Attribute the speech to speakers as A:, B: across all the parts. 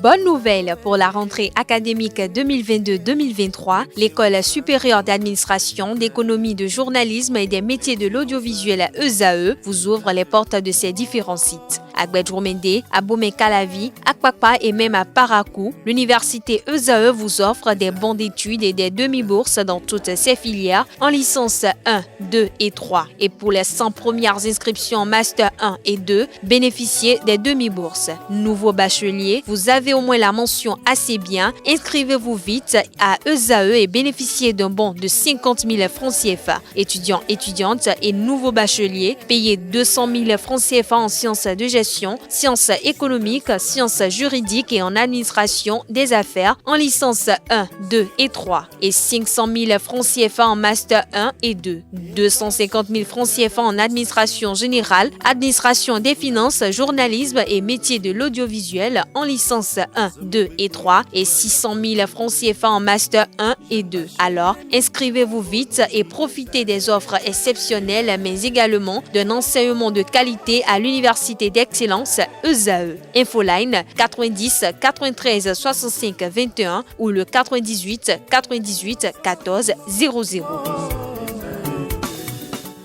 A: Bonne nouvelle pour la rentrée académique 2022-2023, l'École supérieure d'administration, d'économie, de journalisme et des métiers de l'audiovisuel ESAE vous ouvre les portes de ses différents sites. À Gbedjomende, à Bomé-Calavi, à Kpakpa et même à Parakou, l'université ESAE vous offre des bons d'études et des demi-bourses dans toutes ses filières en licence 1, 2 et 3. Et pour les 100 premières inscriptions en master 1 et 2, bénéficiez des demi-bourses. Nouveau bachelier, vous avez au moins la mention assez bien. Inscrivez-vous vite à ESAE et bénéficiez d'un bon de 50 000 francs CFA. Étudiants, étudiantes et nouveaux bacheliers, payez 200 000 francs CFA en sciences de gestion, sciences économiques, sciences juridiques et en administration des affaires en licence 1, 2 et 3 et 500 000 francs CFA en master 1 et 2, 250 000 francs CFA en administration générale, administration des finances, journalisme et métiers de l'audiovisuel en licence 1, 2 et 3 et 600 000 francs CFA en master 1 et 2. Alors, inscrivez-vous vite et profitez des offres exceptionnelles mais également d'un enseignement de qualité à l'université d'excellence ESAE. Infoline 90 93 65 21 ou le 98 98 14 00.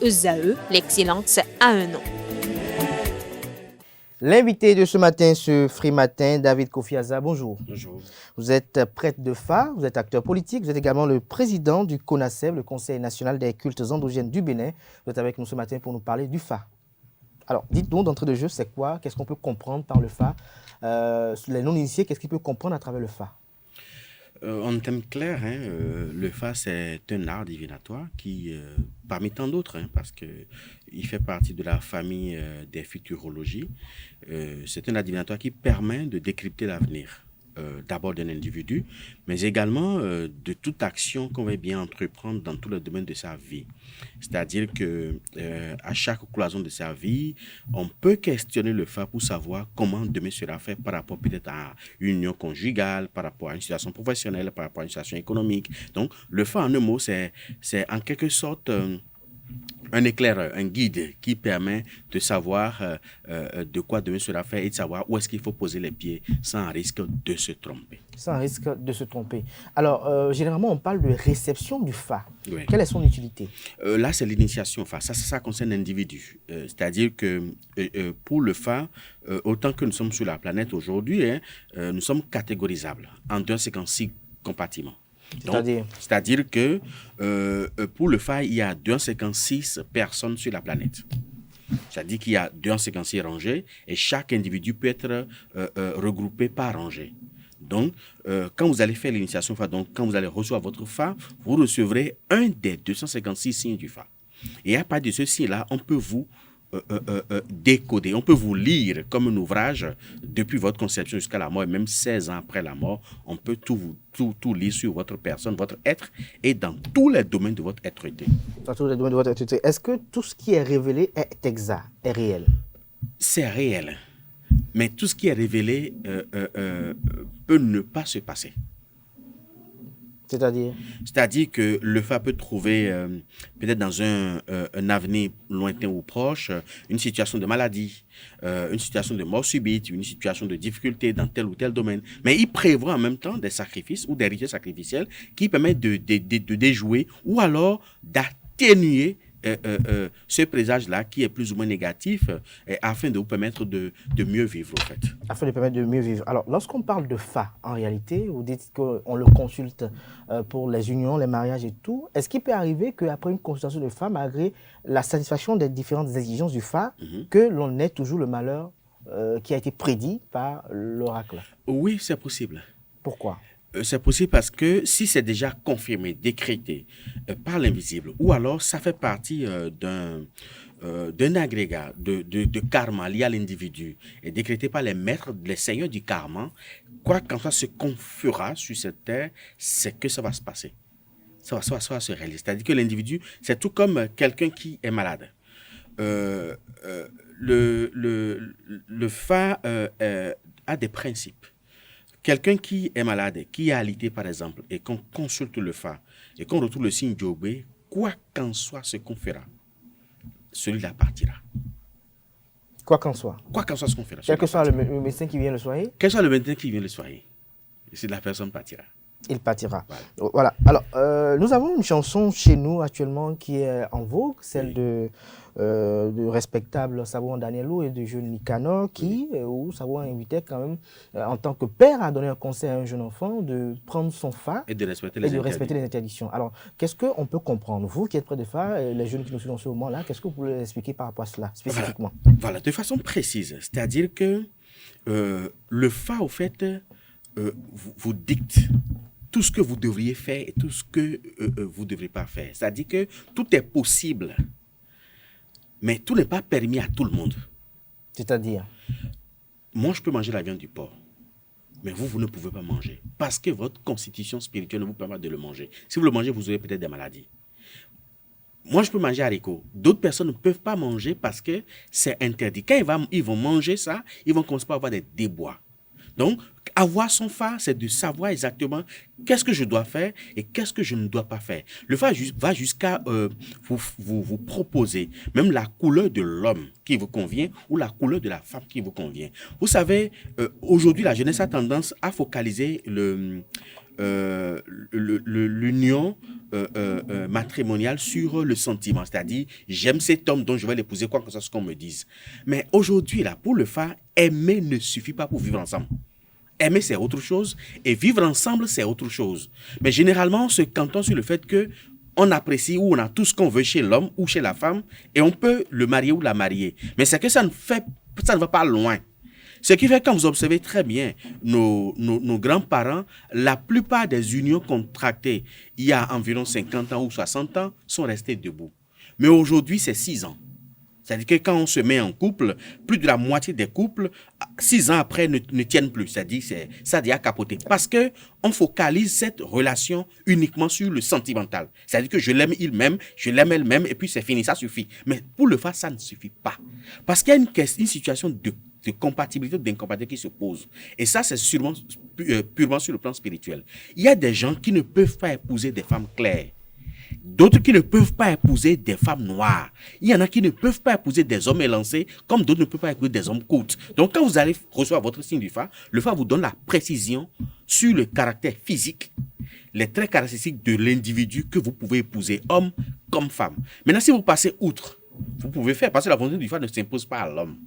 A: ESAE, l'excellence a un nom.
B: L'invité de ce matin, ce Free Matin, David Kofiaza, bonjour.
C: Bonjour.
B: Vous êtes prêtre de phare, vous êtes acteur politique, vous êtes également le président du CONASEB, le Conseil national des cultes endogènes du Bénin. Vous êtes avec nous ce matin pour nous parler du phare. Alors, dites-nous d'entrée de jeu, c'est quoi? Qu'est-ce qu'on peut comprendre par le phare? Les non-initiés, qu'est-ce qu'ils peuvent comprendre à travers le phare?
C: En termes clairs, le phare, c'est un art divinatoire qui, parmi tant d'autres, parce qu'il fait partie de la famille des futurologies, c'est un art divinatoire qui permet de décrypter l'avenir. D'abord d'un individu, mais également de toute action qu'on va bien entreprendre dans tous les domaines de sa vie. C'est-à-dire que à chaque cloison de sa vie, on peut questionner le phare pour savoir comment demain sera fait par rapport peut-être à une union conjugale, par rapport à une situation professionnelle, par rapport à une situation économique. Donc, le phare, en un mot, c'est en quelque sorte un éclaireur, un guide qui permet de savoir de quoi demain sera fait et de savoir où est-ce qu'il faut poser les pieds sans risque de se tromper.
B: Sans risque de se tromper. Alors, généralement, on parle de réception du phare.
C: Oui.
B: Quelle est son utilité?
C: Là, c'est l'initiation phare. Ça concerne l'individu. C'est-à-dire que pour le phare, autant que nous sommes sur la planète aujourd'hui, nous sommes catégorisables en 256 compartiments. C'est-à-dire que pour le phare, il y a 256 personnes sur la planète. C'est-à-dire qu'il y a 256 rangées et chaque individu peut être regroupé par rangée. Donc, quand vous allez faire l'initiation phare, donc quand vous allez recevoir votre phare, vous recevrez un des 256 signes du phare. Et à partir de ce signe-là, on peut vous décoder, on peut vous lire comme un ouvrage depuis votre conception jusqu'à la mort, et même 16 ans après la mort, on peut tout lire sur votre personne, votre être, et dans tous les domaines de votre être-té.
B: Dans tous les domaines de votre être-té. Est-ce que tout ce qui est révélé est exact, est réel? C'est
C: réel, mais tout ce qui est révélé peut ne pas se passer. C'est-à-dire que le phare peut trouver, peut-être dans un avenir lointain ou proche, une situation de maladie, une situation de mort subite, une situation de difficulté dans tel ou tel domaine. Mais il prévoit en même temps des sacrifices ou des rituels sacrificiels qui permettent de déjouer ou alors d'atténuer ce présage-là qui est plus ou moins négatif afin de vous permettre de mieux vivre, en fait.
B: Afin de permettre de mieux vivre. Alors, lorsqu'on parle de phare, en réalité, vous dites qu'on le consulte pour les unions, les mariages et tout. Est-ce qu'il peut arriver qu'après une consultation de phare, malgré la satisfaction des différentes exigences du phare, que l'on ait toujours le malheur qui a été prédit par l'oracle?
C: Oui, c'est possible.
B: Pourquoi?
C: C'est possible parce que si c'est déjà confirmé, décrété par l'invisible, ou alors ça fait partie d'un agrégat de karma lié à l'individu et décrété par les maîtres, les seigneurs du karma, quoi qu'en soit ce qu'on fera sur cette terre, c'est que ça va se passer. Ça va se réaliser. C'est-à-dire que l'individu, c'est tout comme quelqu'un qui est malade. Le phare a des principes. Quelqu'un qui est malade, qui est alité par exemple, et qu'on consulte le phare, et qu'on retrouve le signe d'Yobé, quoi qu'en soit ce qu'on fera, celui-là partira.
B: Quoi qu'en soit.
C: Quoi qu'en soit ce qu'on fait.
B: Quel que soit le médecin qui vient le soigner.
C: Quel soit le médecin qui vient le soigner. Si la personne partira.
B: Il partira.
C: Voilà.
B: Alors, nous avons une chanson chez nous actuellement qui est en vogue, celle de respectable Savon Danielou et de jeune Nicanor, où Savon invitait quand même, en tant que père, à donner un conseil à un jeune enfant de prendre son phare
C: et de respecter
B: les interdictions. Alors, qu'est-ce qu'on peut comprendre? Vous qui êtes près de phare, les jeunes qui nous suivent en ce moment-là, qu'est-ce que vous pouvez expliquer par rapport à cela, spécifiquement?
C: Voilà, de façon précise. C'est-à-dire que le phare, au fait, vous dicte tout ce que vous devriez faire et tout ce que vous ne devrez pas faire. C'est-à-dire que tout est possible, mais tout n'est pas permis à tout le monde.
B: C'est-à-dire?
C: Moi, je peux manger la viande du porc, mais vous ne pouvez pas manger parce que votre constitution spirituelle ne vous permet pas de le manger. Si vous le mangez, vous aurez peut-être des maladies. Moi, je peux manger haricots. D'autres personnes ne peuvent pas manger parce que c'est interdit. Quand ils vont manger ça, ils vont commencer par avoir des déboires. Donc, avoir son phare, c'est de savoir exactement qu'est-ce que je dois faire et qu'est-ce que je ne dois pas faire. Le phare va jusqu'à vous proposer même la couleur de l'homme qui vous convient ou la couleur de la femme qui vous convient. Vous savez, aujourd'hui, la jeunesse a tendance à focaliser l'union matrimoniale sur le sentiment, c'est-à-dire j'aime cet homme donc je vais l'épouser quoi que ce soit ce qu'on me dise. Mais aujourd'hui, là, pour le phare, aimer ne suffit pas pour vivre ensemble. Aimer, c'est autre chose et vivre ensemble, c'est autre chose. Mais généralement, on se cantonne sur le fait que on apprécie ou on a tout ce qu'on veut chez l'homme ou chez la femme et on peut le marier ou la marier. Mais c'est que ça ne va pas loin. Ce qui fait que quand vous observez très bien nos grands-parents, la plupart des unions contractées il y a environ 50 ans ou 60 ans sont restées debout. Mais aujourd'hui, c'est 6 ans. C'est-à-dire que quand on se met en couple, plus de la moitié des couples, 6 ans après, ne tiennent plus. C'est-à-dire ça a déjà capoté. Parce qu'on focalise cette relation uniquement sur le sentimental. C'est-à-dire que je l'aime, il m'aime, je l'aime, elle m'aime, et puis c'est fini, ça suffit. Mais pour le faire, ça ne suffit pas. Parce qu'il y a une situation de compatibilité, d'incompatibilité qui se pose. Et ça, c'est sûrement purement sur le plan spirituel. Il y a des gens qui ne peuvent pas épouser des femmes claires. D'autres qui ne peuvent pas épouser des femmes noires. Il y en a qui ne peuvent pas épouser des hommes élancés, comme d'autres ne peuvent pas épouser des hommes courts. Donc, quand vous allez recevoir votre signe du phare, le phare vous donne la précision sur le caractère physique, les traits caractéristiques de l'individu que vous pouvez épouser, homme comme femme. Maintenant, si vous passez outre, vous pouvez faire, parce que la volonté du phare ne s'impose pas à l'homme.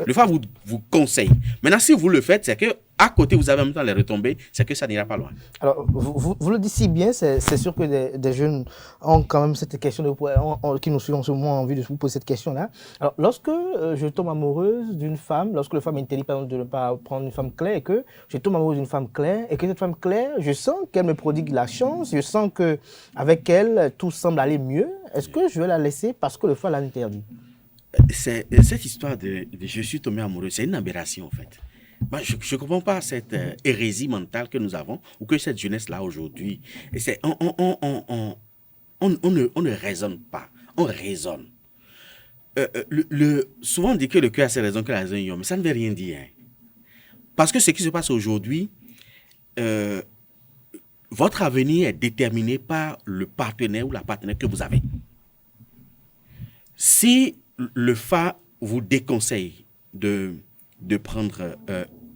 C: Le phare vous conseille. Maintenant, si vous le faites, c'est que à côté, vous avez en même temps les retombées, c'est que ça n'ira pas loin.
B: Alors, vous le dites si bien, c'est sûr que des jeunes ont quand même cette question, qui nous suivent en ce moment, envie de vous poser cette question-là. Alors, lorsque je tombe amoureuse d'une femme, lorsque le femme interdit par exemple de ne pas prendre une femme claire, et que je tombe amoureuse d'une femme claire, et que cette femme claire, je sens qu'elle me prodigue la chance, je sens qu'avec elle, tout semble aller mieux, est-ce que je vais la laisser parce que le phare l'a interdit?
C: Cette histoire de je suis tombé amoureux, c'est une aberration en fait. Moi, je ne comprends pas cette hérésie mentale que nous avons ou que cette jeunesse-là aujourd'hui. On ne raisonne pas, on raisonne. Souvent on dit que le cœur a ses raisons que la raison ignore, mais ça ne veut rien dire. Hein. Parce que ce qui se passe aujourd'hui, votre avenir est déterminé par le partenaire ou la partenaire que vous avez. Si le phare vous déconseille de prendre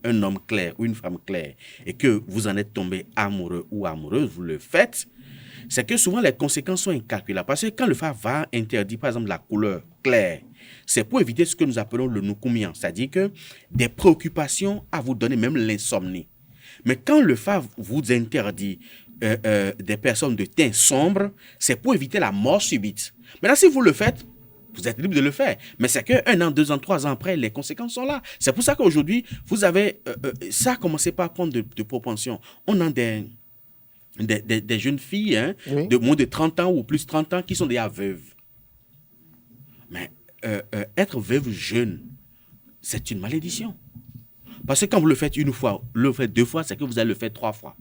C: un homme clair ou une femme claire et que vous en êtes tombé amoureux ou amoureuse, vous le faites, c'est que souvent les conséquences sont incalculables. Parce que quand le phare va interdire, par exemple, la couleur claire, c'est pour éviter ce que nous appelons le nukumian, c'est-à-dire que des préoccupations à vous donner, même l'insomnie. Mais quand le phare vous interdit des personnes de teint sombre, c'est pour éviter la mort subite. Maintenant, si vous le faites, vous êtes libre de le faire. Mais c'est que 1 an, 2 ans, 3 ans après, les conséquences sont là. C'est pour ça qu'aujourd'hui, vous avez... ça a commencé par prendre de propension. On a des jeunes filles oui. de moins de 30 ans ou plus de 30 ans qui sont déjà veuves. Mais être veuve jeune, c'est une malédiction. Parce que quand vous le faites une fois, vous le faites 2 fois, c'est que vous allez le faire 3 fois.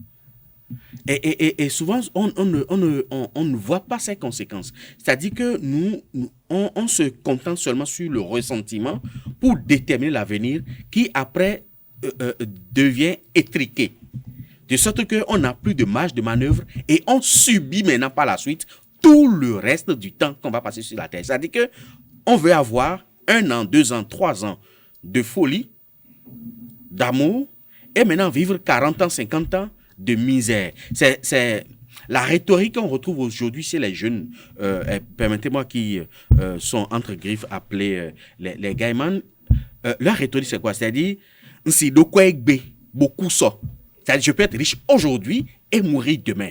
C: Et souvent, on ne voit pas ces conséquences. C'est-à-dire que on se contente seulement sur le ressentiment pour déterminer l'avenir qui, après, devient étriqué. De sorte qu'on n'a plus de marge de manœuvre et on subit maintenant par la suite tout le reste du temps qu'on va passer sur la terre. C'est-à-dire qu'on veut avoir 1 an, 2 ans, 3 ans de folie, d'amour, et maintenant vivre 40 ans, 50 ans de misère. C'est la rhétorique qu'on retrouve aujourd'hui chez les jeunes, permettez-moi qui sont entre griffes appelés les gaimans. Leur rhétorique, c'est quoi? C'est-à-dire, si de quoi beaucoup ça. C'est-à-dire, je peux être riche aujourd'hui et mourir demain.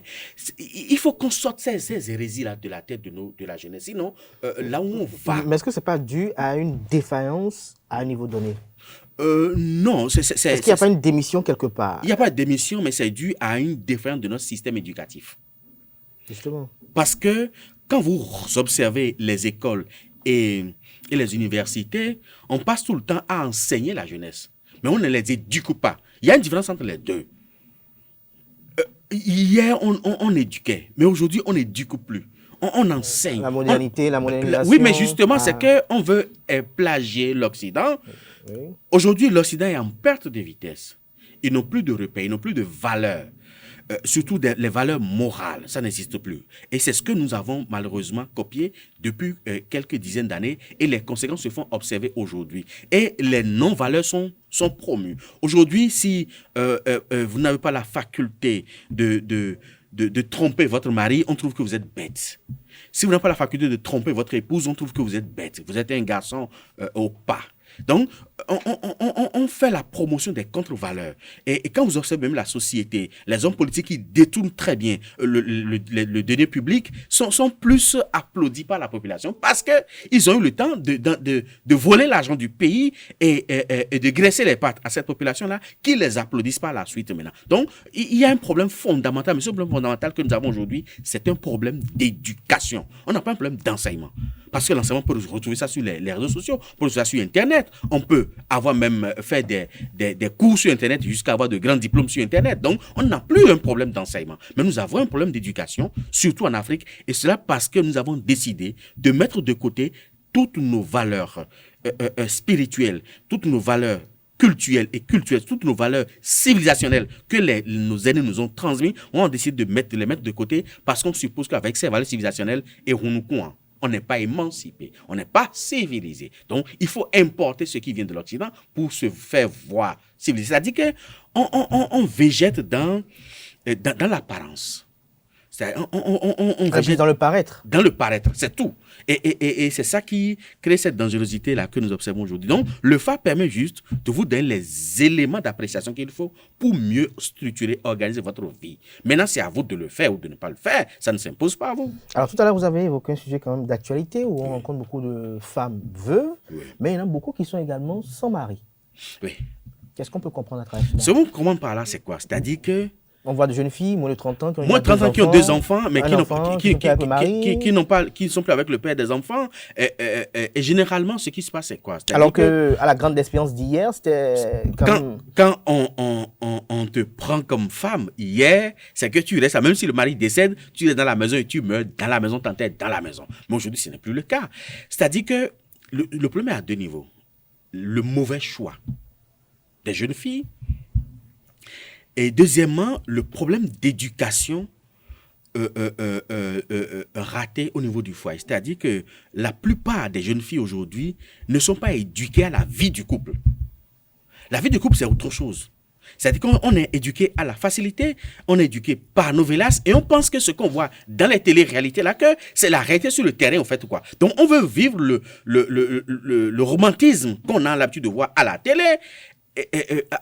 C: Il faut qu'on sorte ces hérésies-là de la tête de la jeunesse. Sinon, là où on va...
B: Mais est-ce que ce n'est pas dû à une défaillance à un niveau donné?
C: Non.
B: Est-ce qu'il n'y a pas une démission quelque part?
C: Il n'y a pas de démission, mais c'est dû à une défaillance de notre système éducatif.
B: Justement.
C: Parce que quand vous observez les écoles et les universités, on passe tout le temps à enseigner la jeunesse. Mais on ne les éduque pas. Il y a une différence entre les deux. Hier, on éduquait, mais aujourd'hui, on n'éduque plus. On enseigne.
B: La modernité, la modernisation.
C: Oui, mais justement, c'est qu'on veut plagier l'Occident.
B: Oui.
C: Aujourd'hui, l'Occident est en perte de vitesse. Ils n'ont plus de repères, ils n'ont plus de valeurs. Surtout les valeurs morales, ça n'existe plus. Et c'est ce que nous avons malheureusement copié depuis quelques dizaines d'années et les conséquences se font observer aujourd'hui. Et les non-valeurs sont promues. Aujourd'hui, si vous n'avez pas la faculté de tromper votre mari, on trouve que vous êtes bête. Si vous n'avez pas la faculté de tromper votre épouse, on trouve que vous êtes bête. Vous êtes un garçon au pas. Donc, on fait la promotion des contre-valeurs. Et quand vous observez même la société, les hommes politiques qui détournent très bien le denier public sont plus applaudis par la population parce qu'ils ont eu le temps de voler l'argent du pays et de graisser les pattes à cette population-là qui les applaudissent par la suite maintenant. Donc, il y a un problème fondamental. Mais ce problème fondamental que nous avons aujourd'hui, c'est un problème d'éducation. On n'a pas un problème d'enseignement. Parce que l'enseignement peut retrouver ça sur les réseaux sociaux, on peut retrouver ça sur Internet. On peut avoir même fait des cours sur Internet jusqu'à avoir de grands diplômes sur Internet. Donc, on n'a plus un problème d'enseignement. Mais nous avons un problème d'éducation, surtout en Afrique. Et cela parce que nous avons décidé de mettre de côté toutes nos valeurs spirituelles, toutes nos valeurs culturelles et culturelles, toutes nos valeurs civilisationnelles que nos aînés nous ont transmises. On décide de les mettre de côté parce qu'on suppose qu'avec ces valeurs civilisationnelles, on n'est pas émancipé, on n'est pas civilisé. Donc, il faut importer ce qui vient de l'Occident pour se faire voir civilisé. C'est-à-dire qu'on végète dans l'apparence. On végète
B: dans le paraître.
C: Dans le paraître, c'est tout. Et c'est ça qui crée cette dangerosité-là que nous observons aujourd'hui. Donc, le FA permet juste de vous donner les éléments d'appréciation qu'il faut pour mieux structurer, organiser votre vie. Maintenant, c'est à vous de le faire ou de ne pas le faire. Ça ne s'impose pas à vous.
B: Alors, tout à l'heure, vous avez évoqué un sujet quand même d'actualité où on rencontre beaucoup de femmes veuves, mais il y en a beaucoup qui sont également sans mari.
C: Oui.
B: Qu'est-ce qu'on peut comprendre à travers cela?
C: Ce qu'on comprend par là, c'est quoi? C'est-à-dire que
B: on voit de jeunes filles, moins de 30 ans,
C: qui ont deux enfants, mais qui ne sont plus avec le père des enfants. Et généralement, ce qui se passe, c'est quoi?
B: Alors qu'à la grande expérience d'hier, c'était
C: quand on te prend comme femme, hier, c'est que tu restes, même si le mari décède, tu es dans la maison et tu meurs dans la maison, t'enterres dans la maison. Mais aujourd'hui, ce n'est plus le cas. C'est-à-dire que le problème est à deux niveaux. Le mauvais choix des jeunes filles. Et deuxièmement, le problème d'éducation raté au niveau du foyer. C'est-à-dire que la plupart des jeunes filles aujourd'hui ne sont pas éduquées à la vie du couple. La vie du couple, c'est autre chose. C'est-à-dire qu'on est éduqué à la facilité, on est éduqué par novelas et on pense que ce qu'on voit dans les télé-réalités là, que c'est la réalité sur le terrain, en fait, quoi. Donc, on veut vivre le romantisme qu'on a l'habitude de voir à la télé,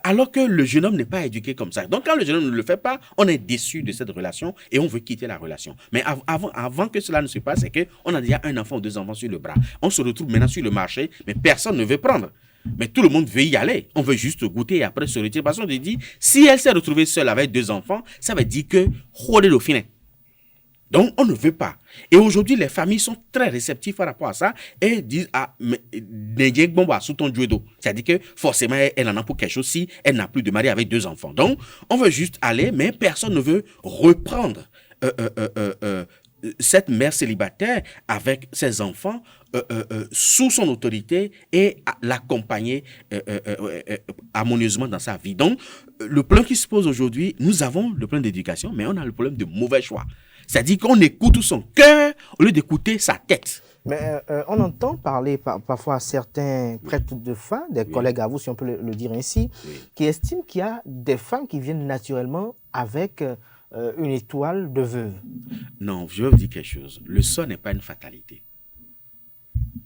C: alors que le jeune homme n'est pas éduqué comme ça. Donc, quand le jeune homme ne le fait pas, on est déçu de cette relation et on veut quitter la relation. Mais avant que cela ne se passe, c'est qu'on a déjà un enfant ou deux enfants sur le bras. On se retrouve maintenant sur le marché, mais personne ne veut prendre. Mais tout le monde veut y aller. On veut juste goûter et après se retirer. Parce qu'on dit, si elle s'est retrouvée seule avec deux enfants, ça veut dire que donc, on ne veut pas. Et aujourd'hui, les familles sont très réceptives par rapport à ça et disent, c'est-à-dire que forcément, elle en a pour quelque chose si elle n'a plus de mari avec deux enfants. Donc, on veut juste aller, mais personne ne veut reprendre cette mère célibataire avec ses enfants sous son autorité et l'accompagner harmonieusement dans sa vie. Donc, le problème qui se pose aujourd'hui, nous avons le problème d'éducation, mais on a le problème de mauvais choix. C'est-à-dire qu'on écoute son cœur au lieu d'écouter sa tête.
B: Mais on entend parler parfois certains prêtres de femmes, des collègues à vous, si on peut le dire ainsi, qui estiment qu'il y a des femmes qui viennent naturellement avec une étoile de veuve.
C: Non, je vais vous dire quelque chose. Le sort n'est pas une fatalité.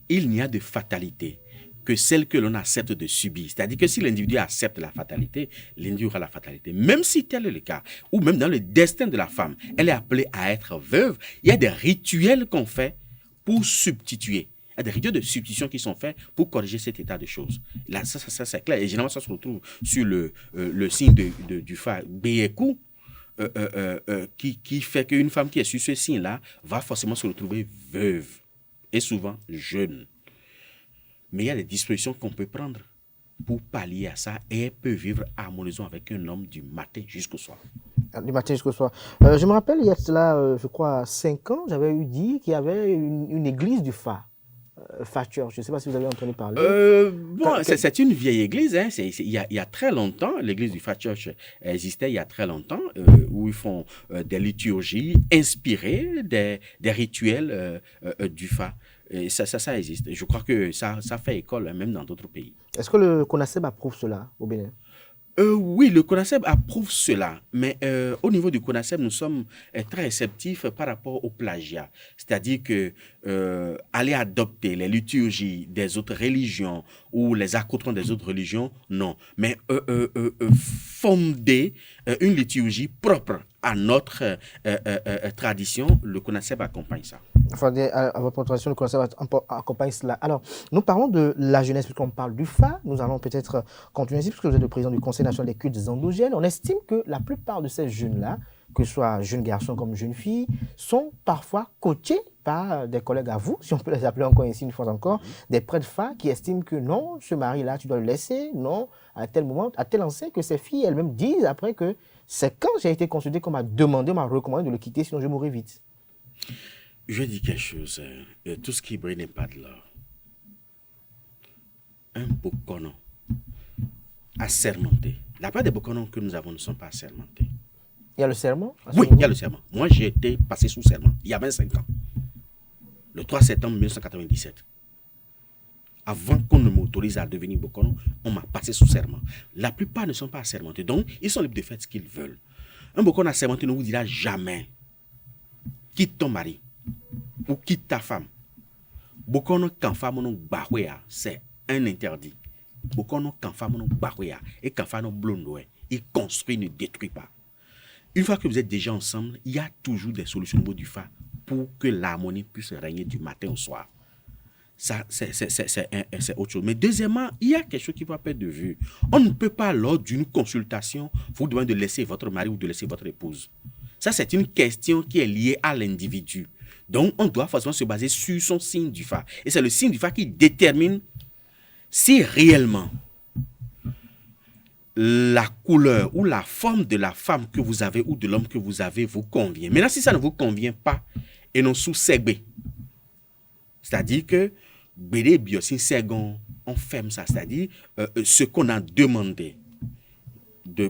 C: Il n'y a de fatalité que celle que l'on accepte de subir. C'est-à-dire que si l'individu accepte la fatalité, l'individu aura la fatalité. Même si tel est le cas, ou même dans le destin de la femme, elle est appelée à être veuve, il y a des rituels qu'on fait pour substituer. Il y a des rituels de substitution qui sont faits pour corriger cet état de choses. Là, ça c'est clair. Et généralement, ça se retrouve sur le signe du fa Béékou, qui fait qu'une femme qui est sur ce signe-là va forcément se retrouver veuve et souvent jeune. Mais il y a des dispositions qu'on peut prendre pour pallier à ça et elle peut vivre harmonieusement avec un homme du matin jusqu'au soir.
B: Du matin jusqu'au soir. Je me rappelle, il y a cela, je crois, 5 ans, j'avais eu dit qu'il y avait une église du Fa. Fa Church. Je ne sais pas si vous avez entendu parler.
C: C'est une vieille église. Hein. Il y a très longtemps, l'église du Fa Church existait il y a très longtemps, où ils font des liturgies inspirées des rituels du Fa. Et ça existe. Je crois que ça fait école même dans d'autres pays.
B: Est-ce que le CONASEB approuve cela au Bénin?
C: Oui, le CONASEB approuve cela, mais au niveau du CONASEB, nous sommes très réceptifs par rapport au plagiat. C'est-à-dire que aller adopter les liturgies des autres religions ou les accoutrements des autres religions, non. Mais fonder une liturgie propre à notre tradition, le CONASEB accompagne ça.
B: Enfin, à votre tradition, le CONASEB accompagne cela. Alors, nous parlons de la jeunesse, puisqu'on parle du FA. Nous allons peut-être continuer ici, puisque vous êtes le président du Conseil national des cultes endogènes. On estime que la plupart de ces jeunes-là, que ce soit jeunes garçons comme jeunes filles, sont parfois coachés par des collègues à vous, si on peut les appeler encore ici une fois encore, des prêtres FA qui estiment que non, ce mari-là, tu dois le laisser, non, à tel moment, à tel enseigne, que ces filles elles-mêmes disent après que c'est quand j'ai été consulté qu'on m'a demandé, on m'a recommandé de le quitter, sinon je mourrais vite.
C: Je dis quelque chose, tout ce qui brille n'est pas de l'or. Un bokono assermenté. La part des bokonons que nous avons ne sont pas assermentés.
B: Il y a le serment?
C: Oui, il y a le serment. Moi, j'ai été passé sous serment il y a 25 ans. Le 3 septembre 1997. Avant qu'on ne m'autorise à devenir bokono, on m'a passé sous serment. La plupart ne sont pas assermentés. Donc, ils sont libres de faire ce qu'ils veulent. Un bokono assermenté ne vous dira jamais quitte ton mari ou quitte ta femme. Bokono kanfamo no bahwea, c'est un interdit. Bokono kanfamo no bahwea et kanfano blondoe, il construit, ne détruit pas. Une fois que vous êtes déjà ensemble, il y a toujours des solutions au niveau du fa pour que l'harmonie puisse régner du matin au soir. Ça, c'est autre chose. Mais deuxièmement, il y a quelque chose qui va perdre de vue. On ne peut pas, lors d'une consultation, vous demander de laisser votre mari ou de laisser votre épouse. Ça, c'est une question qui est liée à l'individu. Donc, on doit forcément se baser sur son signe du fa. Et c'est le signe du fa qui détermine si réellement la couleur ou la forme de la femme que vous avez ou de l'homme que vous avez vous convient. Maintenant, si ça ne vous convient pas, et non sous segbe, c'est-à-dire que Béré Biosin Segon, on ferme ça, c'est-à-dire ce qu'on a demandé.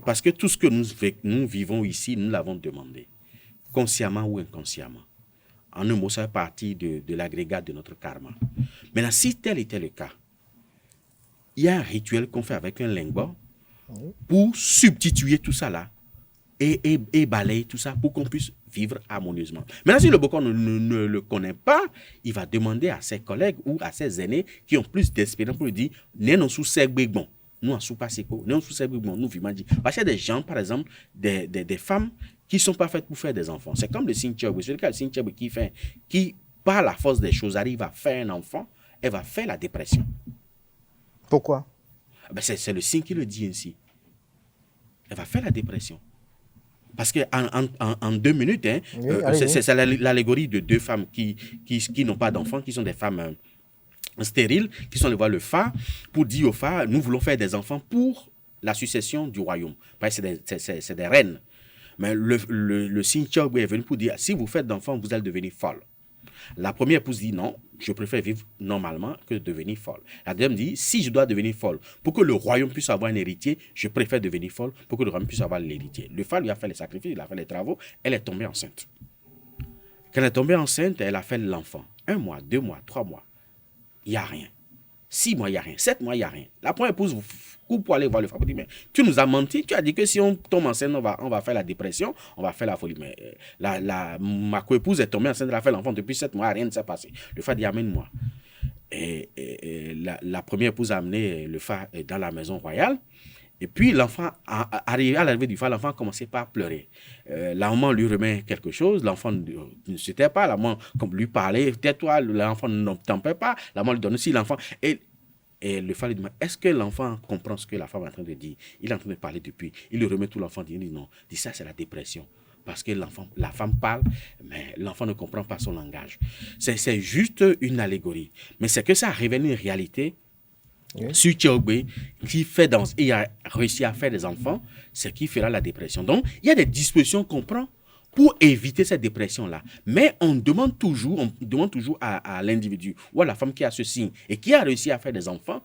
C: Parce que tout ce que nous vivons ici, nous l'avons demandé, consciemment ou inconsciemment. En un mot, ça fait partie de l'agrégat de notre karma. Maintenant, si tel était le cas, il y a un rituel qu'on fait avec un lingua pour substituer tout ça là et balayer tout ça pour qu'on puisse vivre harmonieusement. Maintenant, si le bokon ne le connaît pas, il va demander à ses collègues ou à ses aînés qui ont plus d'expérience pour lui dire « Nénon sous bon. Nous, en sous-passé, nous, nous vivons. Parce qu'il y a des gens, par exemple, des femmes qui ne sont pas faites pour faire des enfants. C'est comme le Sintiabu. C'est le cas du Sintiabu qui, par la force des choses, arrive à faire un enfant, elle va faire la dépression.
B: Pourquoi?
C: Ben c'est le signe qui le dit ainsi. Elle va faire la dépression. Parce qu'en 2 minutes, hein, oui, c'est l'allégorie de 2 femmes qui n'ont pas d'enfants, qui sont des femmes stériles, qui sont allées voir le Fa pour dire au Fa, nous voulons faire des enfants pour la succession du royaume. Parce que c'est des reines. Mais le signe Tchogbe est venu pour dire, si vous faites d'enfants, vous allez devenir folle. La première épouse dit non, je préfère vivre normalement que de devenir folle. La deuxième dit, si je dois devenir folle, pour que le royaume puisse avoir un héritier, je préfère devenir folle pour que le royaume puisse avoir l'héritier. Le Fa lui a fait les sacrifices, il a fait les travaux, elle est tombée enceinte. Quand elle est tombée enceinte, elle a fait l'enfant. 1 mois, 2 mois, 3 mois. Il n'y a rien. 6 mois, il n'y a rien. 7 mois, il n'y a rien. La première épouse coupe pour aller voir le frère. Mais tu nous as menti. Tu as dit que si on tombe enceinte, on va faire la dépression, on va faire la folie. Mais ma co-épouse est tombée enceinte, elle a fait l'enfant depuis 7 mois, rien ne s'est passé. Le frère dit amène-moi. Et la première épouse a amené le frère dans la maison royale. Et puis, l'enfant, arrivé à l'arrivée du phare, l'enfant a commencé par pleurer. La maman lui remet quelque chose, l'enfant ne se tait pas, la maman comme lui parlait, tais-toi, l'enfant ne t'en paie pas, la maman lui donne aussi l'enfant. Et le phare lui demande, est-ce que l'enfant comprend ce que la femme est en train de dire? Il est en train de parler depuis. Il lui remet tout l'enfant, il dit non. Il dit ça, c'est la dépression. Parce que la femme parle, mais l'enfant ne comprend pas son langage. C'est juste une allégorie. Mais c'est que ça révèle une réalité. Sur Théogbe, il a réussi à faire des enfants, c'est qui fera la dépression. Donc, il y a des dispositions qu'on prend pour éviter cette dépression-là. Mais on demande toujours à l'individu ou à la femme qui a ce signe et qui a réussi à faire des enfants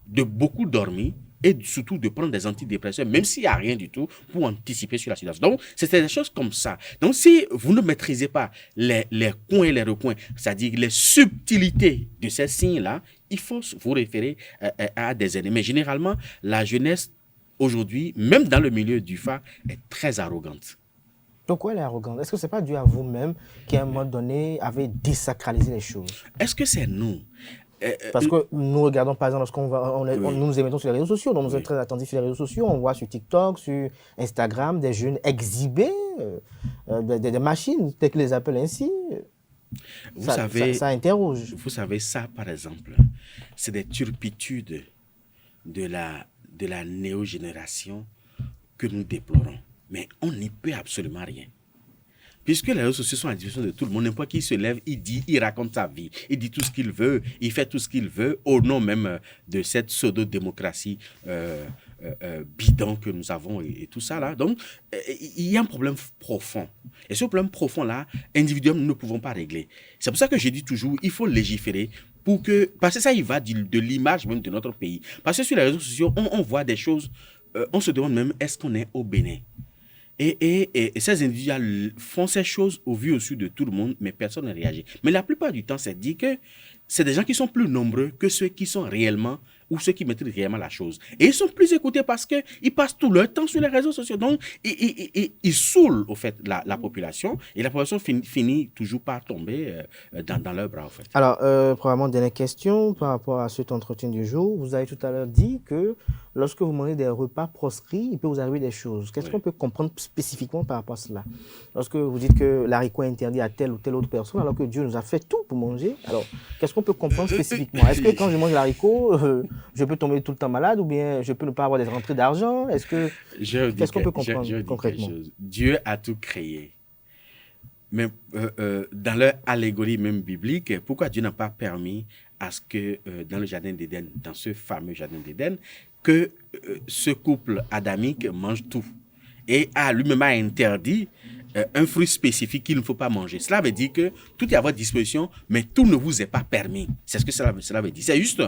C: de beaucoup dormir et surtout de prendre des antidépresseurs, même s'il n'y a rien du tout, pour anticiper sur la situation. Donc, c'est des choses comme ça. Donc, si vous ne maîtrisez pas les coins et les recoins, c'est-à-dire les subtilités de ces signes-là, il faut vous référer à des aînés. Mais généralement, la jeunesse, aujourd'hui, même dans le milieu du phare, est très arrogante.
B: Pourquoi elle est arrogante? Est-ce que ce n'est pas dû à vous-même qui, à un moment donné, avez désacralisé les choses?
C: Est-ce que c'est nous?
B: Parce que nous regardons, par exemple, lorsqu'on nous émettons sur les réseaux sociaux, donc nous sommes très attentifs sur les réseaux sociaux, on voit sur TikTok, sur Instagram, des jeunes exhiber des machines, telles qu'ils les appellent ainsi. Ça interroge.
C: Vous savez, ça, par exemple, c'est des turpitudes de la néo-génération que nous déplorons. Mais on n'y peut absolument rien. Puisque les réseaux sociaux sont à la disposition de tout le monde, n'importe qui se lève, il raconte sa vie, il dit tout ce qu'il veut, il fait tout ce qu'il veut, au nom même de cette pseudo-démocratie bidon que nous avons et tout ça là. Donc, il y a un problème profond. Et ce problème profond-là, individuellement, nous ne pouvons pas régler. C'est pour ça que je dis toujours, il faut légiférer parce que ça, il va de l'image même de notre pays. Parce que sur les réseaux sociaux, on voit des choses, on se demande même, est-ce qu'on est au Bénin? Et ces individus font ces choses au vu au su de tout le monde, mais personne ne réagit. Mais la plupart du temps, c'est dit que c'est des gens qui sont plus nombreux que ceux qui sont réellement ou ceux qui maîtrisent réellement la chose. Et ils sont plus écoutés parce qu'ils passent tout leur temps sur les réseaux sociaux. Donc, ils saoulent, au fait, la population. Et la population finit toujours par tomber dans leurs bras, au fait.
B: Alors, probablement, dernière question par rapport à cet entretien du jour. Vous avez tout à l'heure dit que lorsque vous mangez des repas proscrits, il peut vous arriver des choses. Qu'est-ce qu'on peut comprendre spécifiquement par rapport à cela? Lorsque vous dites que l'haricot est interdit à telle ou telle autre personne, alors que Dieu nous a fait tout pour manger, alors qu'est-ce qu'on peut comprendre spécifiquement? Est-ce que quand je mange l'haricot, je peux tomber tout le temps malade ou bien je peux ne pas avoir des rentrées d'argent? Qu'est-ce qu'on peut comprendre concrètement?
C: Dieu a tout créé. Mais dans leur allégorie même biblique, pourquoi Dieu n'a pas permis à ce que dans le jardin d'Éden, dans ce fameux jardin d'Éden, que ce couple adamique mange tout? Et lui-même a interdit un fruit spécifique qu'il ne faut pas manger. Cela veut dire que tout est à votre disposition, mais tout ne vous est pas permis. C'est ce que cela veut dire. C'est juste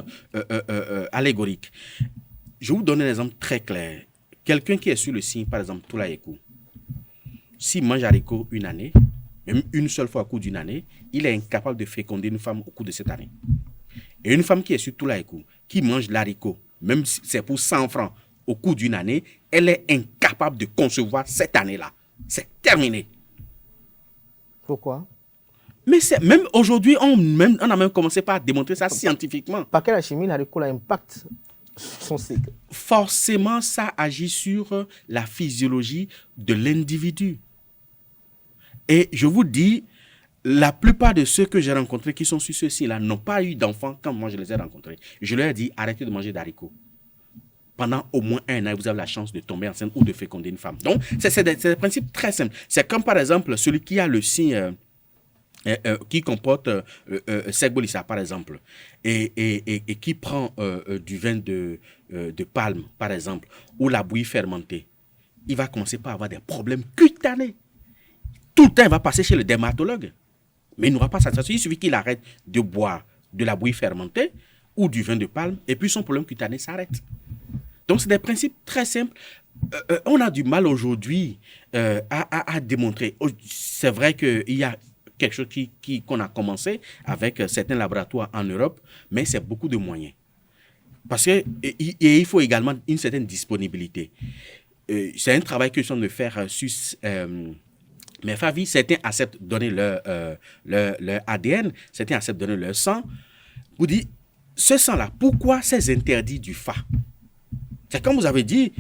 C: allégorique. Je vous donne un exemple très clair. Quelqu'un qui est sur le signe, par exemple, Toulaïkou, s'il mange haricot une année, même une seule fois au cours d'une année, il est incapable de féconder une femme au cours de cette année. Et une femme qui est sur Toulaïkou, qui mange l'haricot, même si c'est pour 100 francs au cours d'une année, elle est incapable de concevoir cette année-là. C'est terminé.
B: Pourquoi?
C: Mais même aujourd'hui, on a même commencé par démontrer ça scientifiquement.
B: Par quelle chimie l'haricot impacte son cycle?
C: Forcément, ça agit sur la physiologie de l'individu. Et je vous dis, la plupart de ceux que j'ai rencontrés qui sont sur ce signe-là n'ont pas eu d'enfants quand moi je les ai rencontrés. Je leur ai dit, arrêtez de manger d'haricots. Pendant au moins 1 an, vous avez la chance de tomber enceinte ou de féconder une femme. Donc, c'est des principes très simples. C'est comme par exemple celui qui a le signe qui comporte Segbolissa, par exemple, et qui prend du vin de palme, par exemple, ou la bouillie fermentée. Il va commencer par avoir des problèmes cutanés. Tout le temps, il va passer chez le dermatologue. Mais il n'aura pas satisfaction. Il suffit qu'il arrête de boire de la bouillie fermentée ou du vin de palme, et puis son problème cutané s'arrête. Donc, c'est des principes très simples. On a du mal aujourd'hui à démontrer. C'est vrai qu'il y a quelque chose qu'on a commencé avec certains laboratoires en Europe, mais c'est beaucoup de moyens. Parce qu'il faut également une certaine disponibilité. C'est un travail que je suis en train de faire sur mes familles. Certains acceptent de donner leur ADN, certains acceptent de donner leur sang. Vous dites, ce sang-là, pourquoi ces interdits du FA? C'est comme vous avez dit,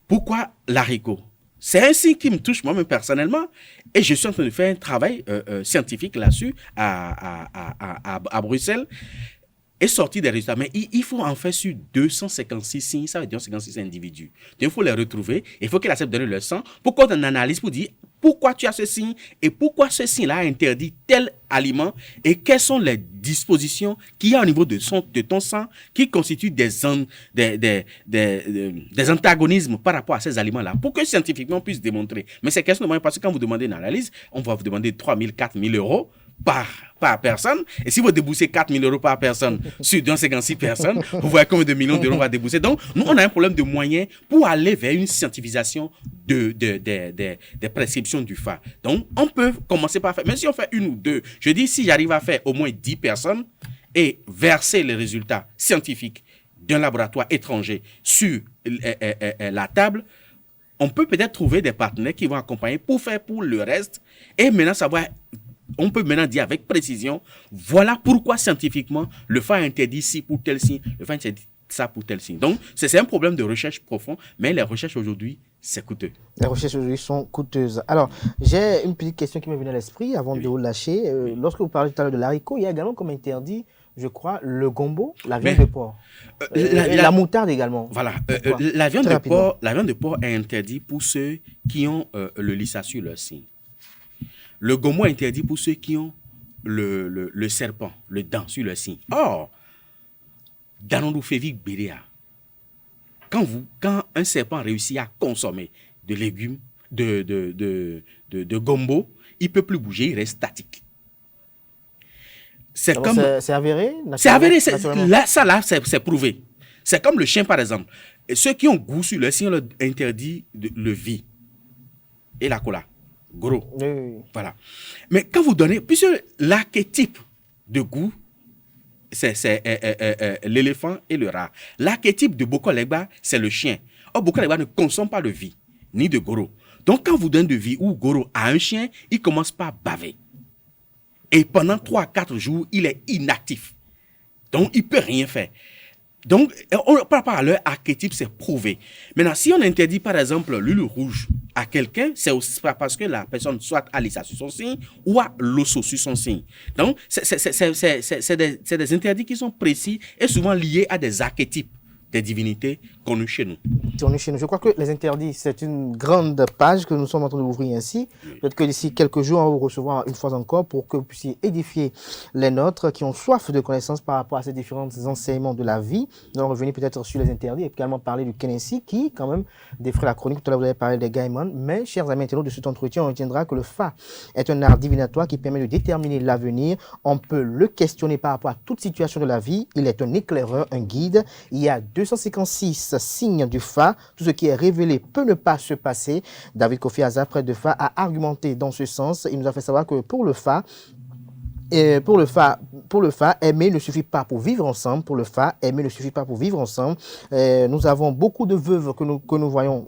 C: pourquoi l'haricot? C'est un signe qui me touche moi-même personnellement et je suis en train de faire un travail scientifique là-dessus à Bruxelles et sortir des résultats. Mais il faut en faire sur 256 signes, ça veut dire 256 individus. Donc il faut les retrouver, il faut qu'ils acceptent de donner leur sang pour qu'on analyse pour dire pourquoi tu as ce signe et pourquoi ce signe-là a interdit tel aliment et quelles sont les dispositions qu'il y a au niveau de ton sang qui constituent des antagonismes par rapport à ces aliments-là pour que scientifiquement on puisse démontrer. Mais c'est question de moyens parce que quand vous demandez une analyse, on va vous demander 3 000, 4 000 euros par personne. Et si vous déboussez 4 000 euros par personne sur 256 personnes, vous voyez combien de millions d'euros on va débourser. Donc, nous, on a un problème de moyens pour aller vers une scientifisation des prescriptions du FA. Donc, on peut commencer par faire, même si on fait une ou deux, je dis, si j'arrive à faire au moins 10 personnes et verser les résultats scientifiques d'un laboratoire étranger sur la table, on peut peut-être trouver des partenaires qui vont accompagner pour faire pour le reste et maintenant savoir. On peut maintenant dire avec précision, voilà pourquoi scientifiquement le FA interdit ci pour tel signe, le FA interdit ça pour tel signe. Donc, c'est un problème de recherche profond, mais les recherches aujourd'hui, c'est coûteux.
B: Les recherches aujourd'hui sont coûteuses. Alors, j'ai une petite question qui me vient à l'esprit avant de vous lâcher. Lorsque vous parlez tout à l'heure de l'haricot, il y a également comme interdit, je crois, le gombo, la viande de porc. La moutarde également.
C: Voilà. La viande de porc est interdite pour ceux qui ont le lissa sur leur signe. Le gombo est interdit pour ceux qui ont le serpent, le dent sur le signe. Or, dans le févique béréa, quand un serpent réussit à consommer de légumes, de gombo, il ne peut plus bouger, il reste statique.
B: C'est avéré?
C: C'est avéré, c'est prouvé. C'est comme le chien, par exemple. Et ceux qui ont goût sur le signe, on leur interdit le vie et la cola. Gros. Oui. Voilà. Mais quand vous donnez, puisque l'archétype de goût, c'est l'éléphant et le rat. L'archétype de Boko Legba, c'est le chien. Or, Boko Legba ne consomme pas de vie, ni de goro. Donc, quand vous donnez de vie ou goro à un chien, il commence par baver. Et pendant 3 à 4 jours, il est inactif. Donc, il ne peut rien faire. Donc, par rapport à leur archétype, c'est prouvé. Maintenant, si on interdit, par exemple, l'huile rouge à quelqu'un, c'est aussi parce que la personne soit a l'issa sur son signe ou a l'osso sur son signe. Donc, c'est des interdits qui sont précis et souvent liés à des archétypes des divinités connues chez nous.
B: Je crois que les interdits, c'est une grande page que nous sommes en train d'ouvrir ainsi. Peut-être que d'ici quelques jours, on va vous recevoir une fois encore pour que vous puissiez édifier les nôtres qui ont soif de connaissances par rapport à ces différents enseignements de la vie. Nous allons revenir peut-être sur les interdits et également parler du Kenessi qui, quand même, défrait la chronique. Tout à l'heure, vous avez parlé des Gaïman. Mais, chers amis internautes de cet entretien, on retiendra que le Fa est un art divinatoire qui permet de déterminer l'avenir. On peut le questionner par rapport à toute situation de la vie. Il est un éclaireur, un guide. Il y a 256 signes du Fa. Tout ce qui est révélé peut ne pas se passer. David Kofi Azar, prêtre de Fa, a argumenté dans ce sens. Il nous a fait savoir que pour le Fa, aimer ne suffit pas pour vivre ensemble. Pour le Fa, aimer ne suffit pas pour vivre ensemble. Nous avons beaucoup de veuves que nous voyons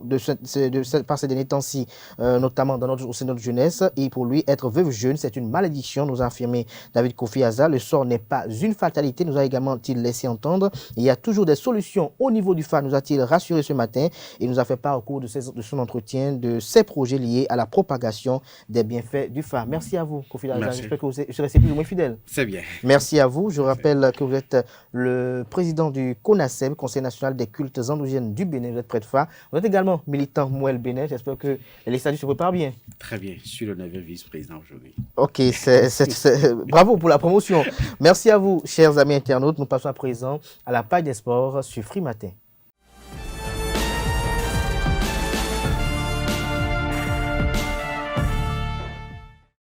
B: par ces derniers temps-ci, notamment au sein de notre jeunesse. Et pour lui, être veuve jeune, c'est une malédiction, nous a affirmé David Kofi Azar. Le sort n'est pas une fatalité, nous a également-il laissé entendre. Il y a toujours des solutions au niveau du Fa, nous a-t-il rassuré ce matin. Et nous a fait part au cours de son entretien de ses projets liés à la propagation des bienfaits du Fa. Merci à vous, Kofi Azar. J'espère que vous serez plus ou moins fidèle.
C: C'est bien.
B: Merci à vous. Je rappelle que vous êtes le président du CONASEB, Conseil national des cultes endogènes du Bénin. Vous êtes prêtre Fa. Vous êtes également militant Mouel Bénin. J'espère que les statuts se préparent bien.
C: Très bien. Je suis le 9e vice-président aujourd'hui.
B: Ok, bravo pour la promotion. Merci à vous, chers amis internautes. Nous passons à présent à la page des sports sur Free Matin.